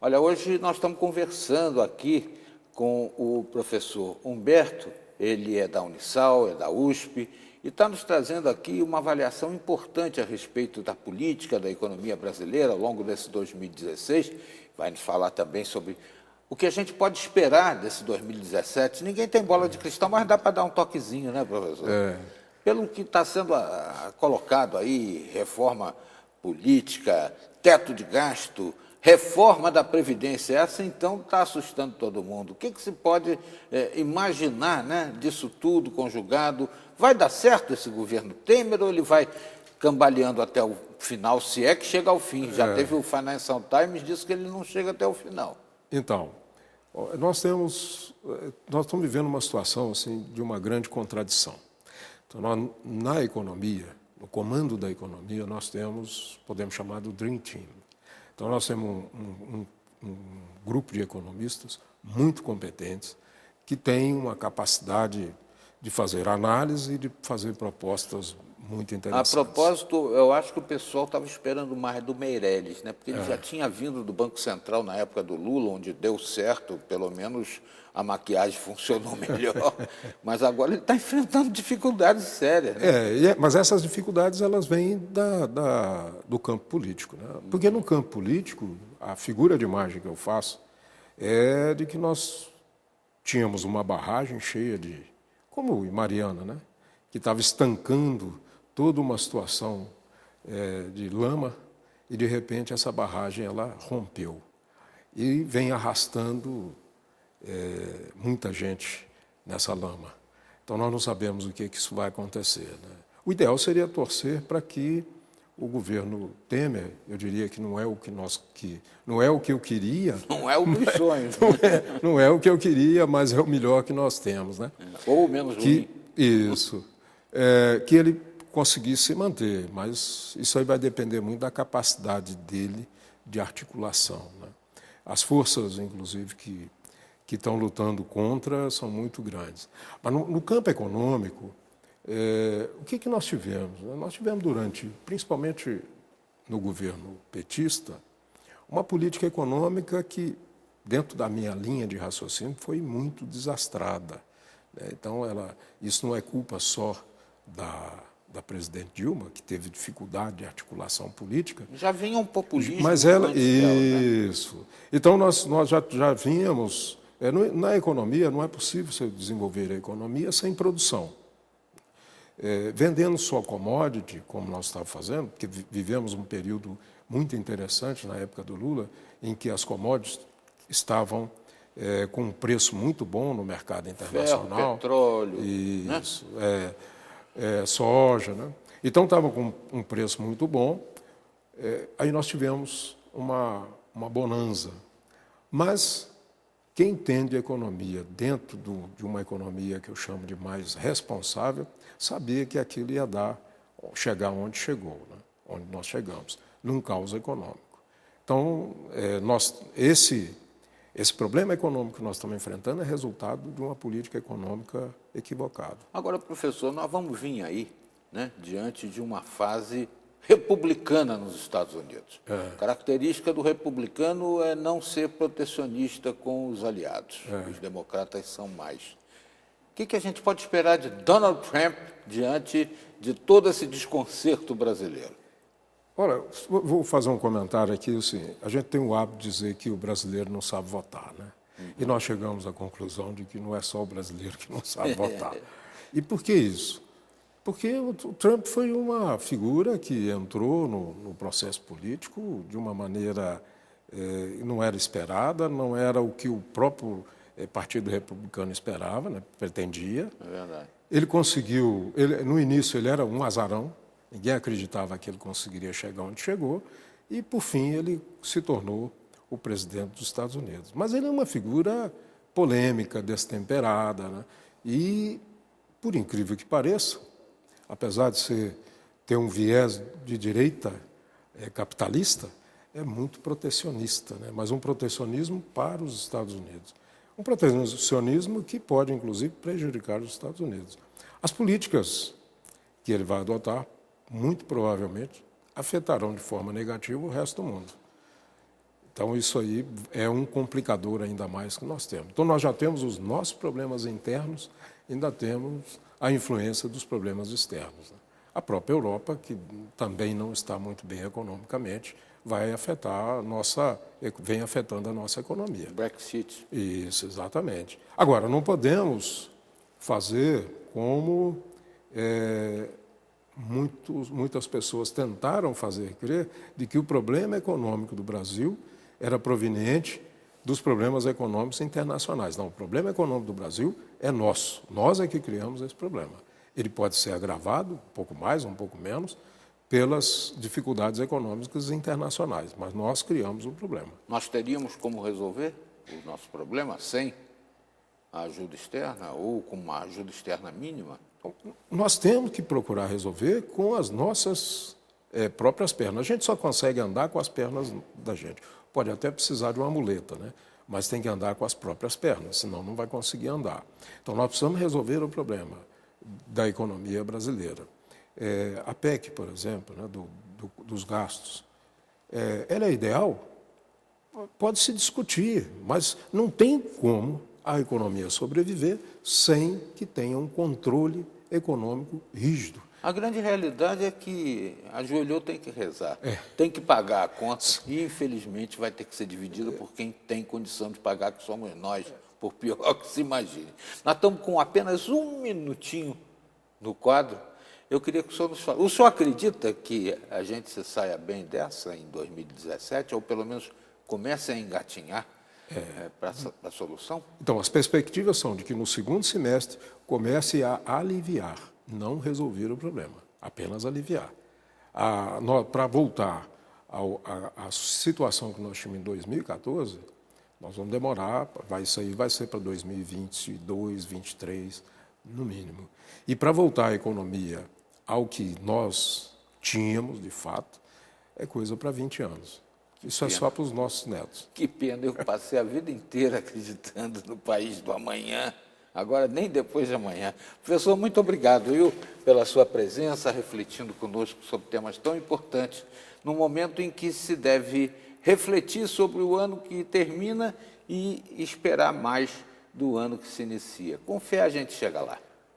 Olha, hoje nós estamos conversando aqui com o professor Humberto, ele é da Unisal, é da USP, e está nos trazendo aqui uma avaliação importante a respeito da política, da economia brasileira ao longo desse 2016. Vai nos falar também sobre o que a gente pode esperar desse 2017. Ninguém tem bola de cristal, mas dá para dar um toquezinho, né, professor? Pelo que está sendo colocado aí, reforma política, teto de gasto, reforma da Previdência, essa então está assustando todo mundo. O que se pode imaginar, né, disso tudo conjugado? Vai dar certo esse governo Temer ou ele vai cambaleando até o final, se é que chega ao fim? Já teve o Financial Times, disse que ele não chega até o final. Então, nós estamos vivendo uma situação assim, de uma grande contradição. Então, na economia, no comando da economia, nós temos, podemos chamar do Dream Team. Então, nós temos um grupo de economistas muito competentes que tem uma capacidade de fazer análise e de fazer propostas muito interessantes. A propósito, eu acho que o pessoal estava esperando mais do Meirelles, né? Porque ele já tinha vindo do Banco Central na época do Lula, onde deu certo, pelo menos a maquiagem funcionou melhor, mas agora ele está enfrentando dificuldades sérias. Né? Mas essas dificuldades elas vêm do campo político. Né? Porque no campo político, a figura de imagem que eu faço é de que nós tínhamos uma barragem cheia de, como em Mariana, né? Que estava estancando toda uma situação de lama e, de repente, essa barragem ela rompeu e vem arrastando muita gente nessa lama. Então, nós não sabemos o que isso vai acontecer. Né? O ideal seria torcer para que o governo Temer, eu diria que não é o que não é o que eu queria. Não é o dos sonhos. Não é o que eu queria, mas é o melhor que nós temos. Né? Ou menos ruim. Isso. Que ele conseguisse se manter, mas isso aí vai depender muito da capacidade dele de articulação. Né? As forças, inclusive, que estão lutando contra são muito grandes. Mas no campo econômico, o que nós tivemos? Nós tivemos principalmente no governo petista, uma política econômica que, dentro da minha linha de raciocínio, foi muito desastrada. Então, isso não é culpa só da presidente Dilma, que teve dificuldade de articulação política. Já vinha um populismo. Mas isso. Né? Então, nós já vínhamos... na economia, não é possível você desenvolver a economia sem produção. Vendendo só commodity, como nós estávamos fazendo, porque vivemos um período muito interessante na época do Lula, em que as commodities estavam com um preço muito bom no mercado internacional. Ferro, petróleo. Isso, né? Soja. Né? Então, estava com um preço muito bom. Aí nós tivemos uma bonança. Mas quem entende a economia dentro de uma economia que eu chamo de mais responsável, sabia que aquilo ia chegar onde chegou, né? Onde nós chegamos, num caos econômico. Então, esse problema econômico que nós estamos enfrentando é resultado de uma política econômica equivocada. Agora, professor, nós vamos vir aí, né, diante de uma fase republicana nos Estados Unidos. Característica do republicano é não ser protecionista com os aliados. Os democratas são mais. O que a gente pode esperar de Donald Trump diante de todo esse desconcerto brasileiro? Olha, vou fazer um comentário aqui. Assim, a gente tem o hábito de dizer que o brasileiro não sabe votar, né? E nós chegamos à conclusão de que não é só o brasileiro que não sabe votar. E por que isso? Porque o Trump foi uma figura que entrou no processo político de uma maneira não era esperada, não era o que o próprio Partido Republicano esperava, né, pretendia. É verdade. Ele conseguiu, no início ele era um azarão, ninguém acreditava que ele conseguiria chegar onde chegou, e por fim ele se tornou o presidente dos Estados Unidos. Mas ele é uma figura polêmica, destemperada, né, e, por incrível que pareça, apesar de ter um viés de direita capitalista, é muito protecionista, né? Mas um protecionismo para os Estados Unidos. Um protecionismo que pode, inclusive, prejudicar os Estados Unidos. As políticas que ele vai adotar, muito provavelmente, afetarão de forma negativa o resto do mundo. Então, isso aí é um complicador ainda mais que nós temos. Então, nós já temos os nossos problemas internos, ainda temos a influência dos problemas externos. A própria Europa, que também não está muito bem economicamente, vai afetar vem afetando a nossa economia. Brexit. Isso, exatamente. Agora, não podemos fazer como muitas pessoas tentaram fazer crer, de que o problema econômico do Brasil era proveniente dos problemas econômicos internacionais. Não, o problema econômico do Brasil é nosso. Nós é que criamos esse problema. Ele pode ser agravado, um pouco mais, um pouco menos, pelas dificuldades econômicas internacionais, mas nós criamos um problema. Nós teríamos como resolver o nosso problema sem a ajuda externa ou com uma ajuda externa mínima? Nós temos que procurar resolver com as nossas próprias pernas. A gente só consegue andar com as pernas da gente. Pode até precisar de uma muleta, né? Mas tem que andar com as próprias pernas, senão não vai conseguir andar. Então, nós precisamos resolver o problema da economia brasileira. A PEC, por exemplo, né, dos gastos, ela é ideal? Pode-se discutir, mas não tem como a economia sobreviver sem que tenha um controle econômico rígido. A grande realidade é que ajoelhou tem que rezar, tem que pagar a conta e, infelizmente, vai ter que ser dividida por quem tem condição de pagar, que somos nós, por pior que se imagine. Nós estamos com apenas um minutinho no quadro. Eu queria que o senhor nos falasse. O senhor acredita que a gente se saia bem dessa em 2017, ou pelo menos comece a engatinhar para a solução? Então, as perspectivas são de que no segundo semestre comece a aliviar, não resolver o problema, apenas aliviar. Para voltar à situação que nós tínhamos em 2014, nós vamos demorar, vai ser para 2022, 2023, no mínimo. E para voltar a economia ao que nós tínhamos, de fato, é coisa para 20 anos. Isso é só para os nossos netos. Que pena, eu passei a vida inteira acreditando no país do amanhã, agora nem depois de amanhã. Professor, muito obrigado, pela sua presença, refletindo conosco sobre temas tão importantes, num momento em que se deve refletir sobre o ano que termina e esperar mais do ano que se inicia. Com fé a gente chega lá.